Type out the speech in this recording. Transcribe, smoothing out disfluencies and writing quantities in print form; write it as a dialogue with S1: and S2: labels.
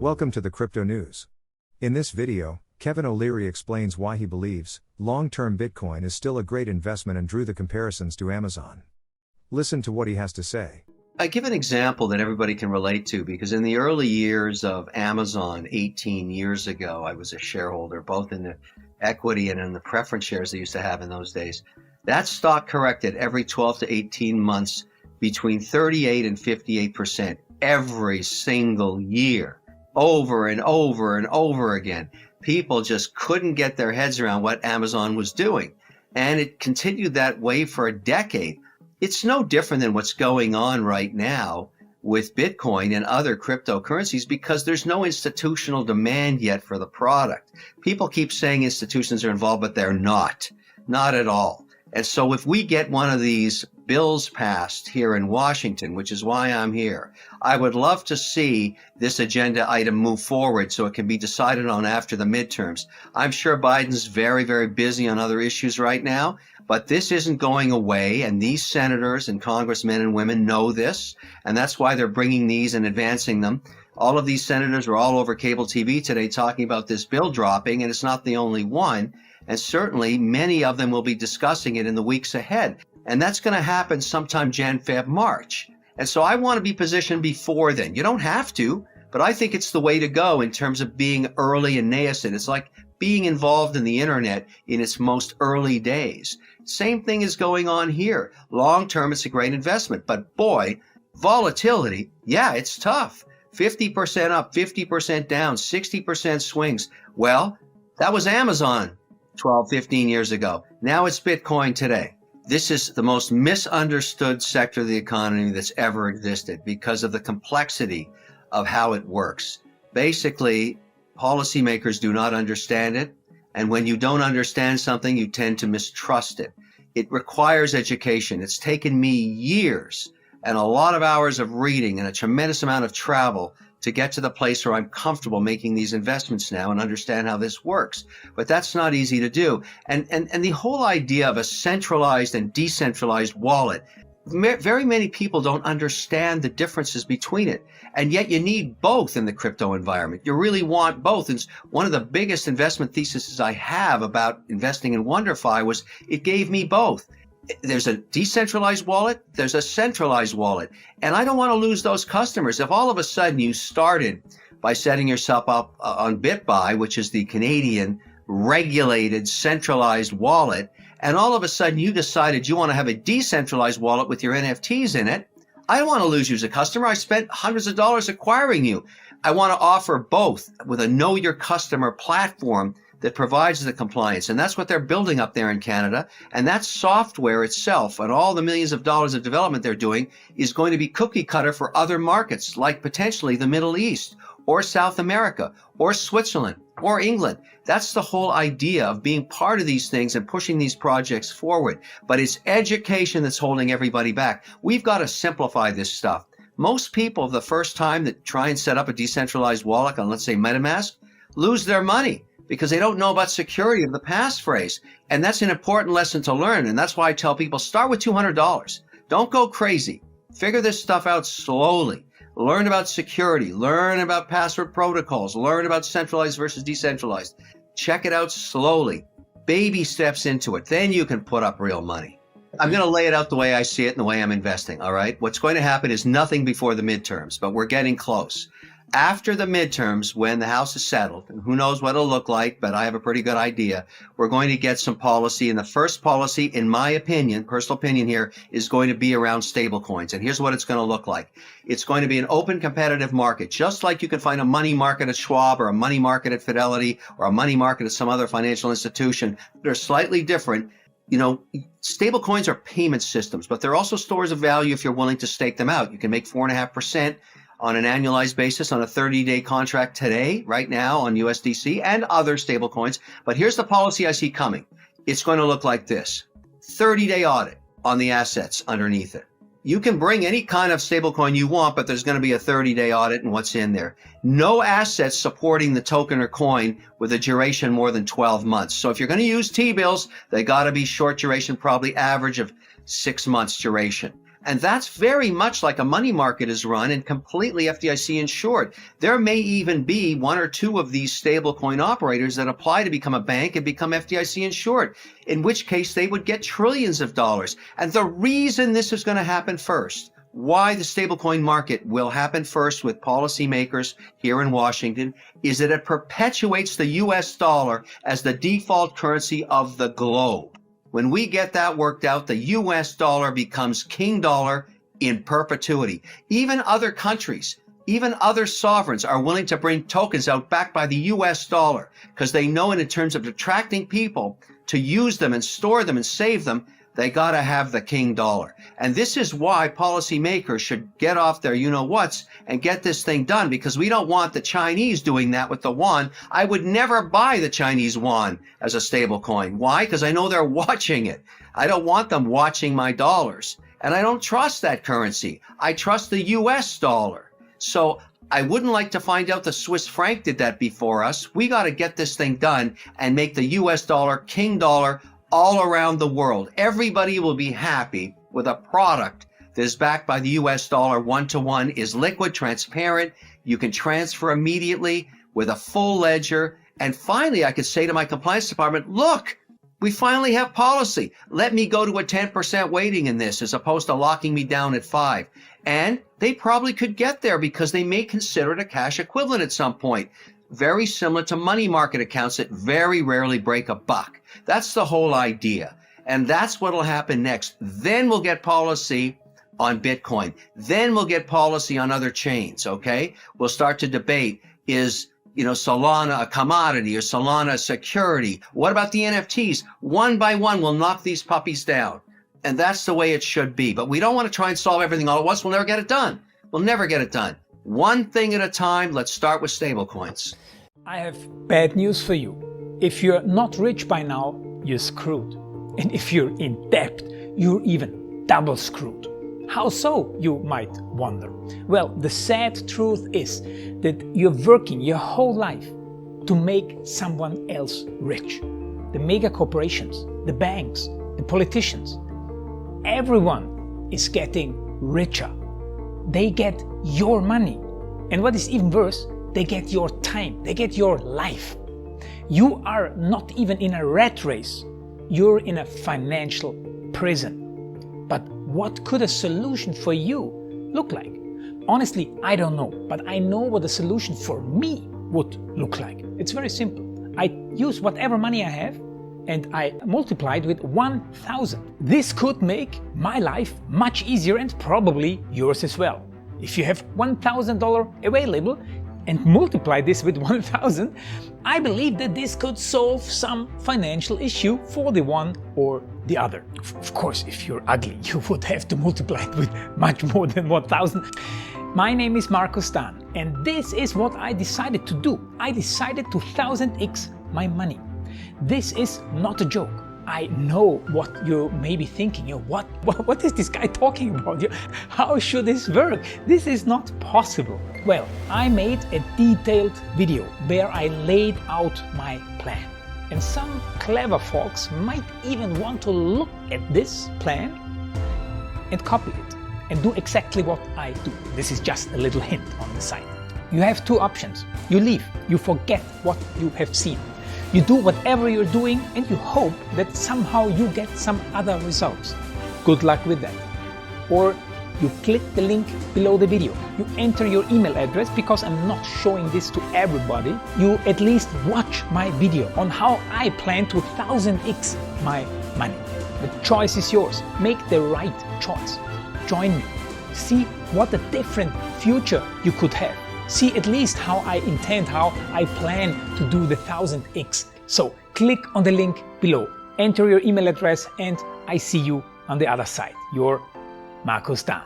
S1: Welcome to the Crypto News. In this video, Kevin O'Leary explains why he believes long-term Bitcoin is still a great investment and drew the comparisons to Amazon. Listen to what he has to say.
S2: I give an example that everybody can relate to because in the early years of Amazon 18 years ago, I was a shareholder both in the equity and in the preference shares they used to have in those days. That stock corrected every 12 to 18 months between 38 and 58% every single year, over and over and over again. People just couldn't get their heads around what Amazon was doing. And it continued that way for a decade. It's no different than what's going on right now with Bitcoin and other cryptocurrencies because there's no institutional demand yet for the product. People keep saying institutions are involved, but they're not at all. And so if we get one of these bills passed here in Washington, which is why I'm here, I would love to see this agenda item move forward so it can be decided on after the midterms. I'm sure Biden's very, very busy on other issues right now, but this isn't going away, and these senators and congressmen and women know this, and that's why they're bringing these and advancing them. All of these senators are all over cable TV today talking about this bill dropping, and it's not the only one. And certainly many of them will be discussing it in the weeks ahead. And that's going to happen sometime Jan, Feb, March. And so I want to be positioned before then. You don't have to, but I think it's the way to go in terms of being early and nascent. It's like being involved in the internet in its most early days. Same thing is going on here. Long term, it's a great investment. But boy, volatility, yeah, it's tough. 50% up, 50% down, 60% swings. Well, that was Amazon 12, 15 years ago. Now it's Bitcoin today. This is the most misunderstood sector of the economy that's ever existed because of the complexity of how it works. Basically, policymakers do not understand it. And when you don't understand something, you tend to mistrust it. It requires education. It's taken me years and a lot of hours of reading and a tremendous amount of travel to get to the place where I'm comfortable making these investments now and understand how this works. But that's not easy to do. And the whole idea of a centralized and decentralized wallet, very many people don't understand the differences between it. And yet you need both in the crypto environment. You really want both. And one of the biggest investment theses I have about investing in WonderFi was it gave me both. There's a decentralized wallet, there's a centralized wallet, and I don't want to lose those customers. If all of a sudden you started by setting yourself up on BitBuy, which is the Canadian regulated centralized wallet, and all of a sudden you decided you want to have a decentralized wallet with your NFTs in it, I don't want to lose you as a customer. I spent hundreds of dollars acquiring you. I want to offer both with a know your customer platform that provides the compliance. And that's what they're building up there in Canada. And that software itself and all the millions of dollars of development they're doing is going to be cookie cutter for other markets, like potentially the Middle East or South America or Switzerland or England. That's the whole idea of being part of these things and pushing these projects forward. But it's education that's holding everybody back. We've got to simplify this stuff. Most people, the first time that try and set up a decentralized wallet on, let's say, MetaMask, lose their money because they don't know about security of the passphrase. And that's an important lesson to learn. And that's why I tell people, start with $200. Don't go crazy. Figure this stuff out slowly. Learn about security. Learn about password protocols. Learn about centralized versus decentralized. Check it out slowly. Baby steps into it. Then you can put up real money. I'm going to lay it out the way I see it and the way I'm investing, all right? What's going to happen is nothing before the midterms, but we're getting close. After the midterms, when the House is settled, and who knows what it'll look like, but I have a pretty good idea, we're going to get some policy. And the first policy, in my opinion, personal opinion here, is going to be around stablecoins. And here's what it's going to look like. It's going to be an open competitive market, just like you can find a money market at Schwab or a money market at Fidelity or a money market at some other financial institution. They're slightly different. You know, stablecoins are payment systems, but they're also stores of value if you're willing to stake them out. You can make 4.5% on an annualized basis on a 30-day contract today, right now on USDC and other stablecoins. But here's the policy I see coming. It's going to look like this. 30-day audit on the assets underneath it. You can bring any kind of stablecoin you want, but there's going to be a 30-day audit and what's in there. No assets supporting the token or coin with a duration more than 12 months. So if you're going to use T-bills, they got to be short duration, probably average of 6 months duration. And that's very much like a money market is run and completely FDIC insured. There may even be one or two of these stablecoin operators that apply to become a bank and become FDIC insured, in which case they would get trillions of dollars. And the reason this is going to happen first, why the stablecoin market will happen first with policymakers here in Washington, is that it perpetuates the US dollar as the default currency of the globe. When we get that worked out, the US dollar becomes king dollar in perpetuity. Even other countries, even other sovereigns are willing to bring tokens out backed by the US dollar because they know in terms of attracting people to use them and store them and save them, they got to have the king dollar. And this is why policymakers should get off their you-know-whats and get this thing done, because we don't want the Chinese doing that with the yuan. I would never buy the Chinese yuan as a stable coin. Why? Because I know they're watching it. I don't want them watching my dollars. And I don't trust that currency. I trust the US dollar. So I wouldn't like to find out the Swiss franc did that before us. We got to get this thing done and make the US dollar king dollar all around the world. Everybody will be happy with a product that is backed by the US dollar one-to-one, is liquid, transparent. You can transfer immediately with a full ledger. And finally, I could say to my compliance department, look, we finally have policy. Let me go to a 10% weighting in this as opposed to locking me down at 5%. And they probably could get there because they may consider it a cash equivalent at some point. Very similar to money market accounts that very rarely break a buck. That's the whole idea. And that's what will happen next. Then we'll get policy on Bitcoin. Then we'll get policy on other chains, okay? We'll start to debate, is Solana a commodity or Solana a security? What about the NFTs? One by one, we'll knock these puppies down. And that's the way it should be. But we don't want to try and solve everything all at once. We'll never get it done. We'll never get it done. One thing at a time. Let's start with stablecoins.
S3: I have bad news for you. If you're not rich by now, you're screwed. And if you're in debt, you're even double screwed. How so, you might wonder? Well, the sad truth is that you're working your whole life to make someone else rich. The mega corporations, the banks, the politicians, everyone is getting richer. They get your money. And what is even worse, they get your time, they get your life. You are not even in a rat race, you're in a financial prison. But what could a solution for you look like? Honestly, I don't know, but I know what a solution for me would look like. It's very simple. I use whatever money I have and I multiply it with 1,000. This could make my life much easier and probably yours as well. If you have $1,000 available and multiply this with 1,000, I believe that this could solve some financial issue for the one or the other. Of course, if you're ugly, you would have to multiply it with much more than 1,000. My name is Markus Dan, and this is what I decided to do. I decided to 1000x my money. This is not a joke. I know what you may be thinking. What is this guy talking about? How should this work? This is not possible. Well, I made a detailed video where I laid out my plan. And some clever folks might even want to look at this plan and copy it and do exactly what I do. This is just a little hint on the side. You have two options. You leave, you forget what you have seen. You do whatever you're doing and you hope that somehow you get some other results. Good luck with that. Or you click the link below the video. You enter your email address because I'm not showing this to everybody. You at least watch my video on how I plan to 1000x my money. The choice is yours. Make the right choice. Join me. See what a different future you could have. See at least how I intend, how I plan to do the 1000x. So click on the link below, enter your email address, and I see you on the other side. Your Markus Dan.